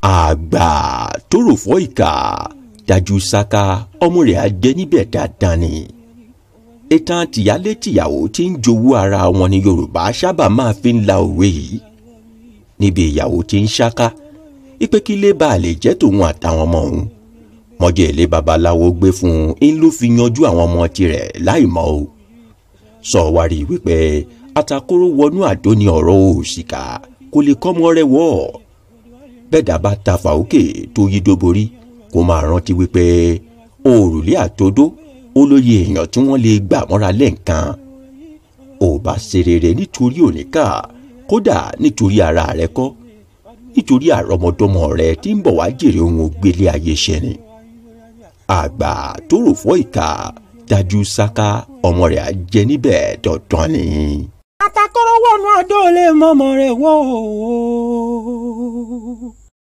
àgbà tó rò fọ́ ìkà dájú sáká ọmọ rẹ̀ á jẹ́ níbẹ̀ dáadáa ni. ìtàn tìyálé tìyàwó tí ń jowú ara wọn ni Yorùbá sábà máa fi ń la òwe yìí. níbi ìyàwó tí ń ṣáká ipe kí ilé bá lè jẹ́ tòun àtàwọn ọmọ òun, mọ́jẹ́ ilé babaláwo gbé fún un ló fi yanjú àwọn ọmọ tirẹ̀ láì mọ̀ o. sọ wá rí wípé atakóró wọnú àdó ni ọ̀rọ̀ òṣìkà kò lè kọ́mọ rẹ̀ wọ̀. bẹ́ẹ̀dá bá ta fàókè tó yí dóborí kó máa rántí wípé òrùlé àtodó ó lóye èèyàn tí wọ́n lè gbà mọ́ra lẹ́ǹkan. ò bá ṣe rere nítorí òníkà, kódà nítorí ara rẹ kọ́, nítorí àrọmọdọ́mọ rẹ tí ń bọ̀ wá jèrè ohun ògbélé ayé ṣẹ ni. àgbà tó rò fọ́ ìkà dájú sáká ọmọ rẹ̀ á jẹ níbẹ̀ dandan ni. atakọ́rọ́ wọnú àdó lè mọ́mọ́ rẹ̀ wọ́.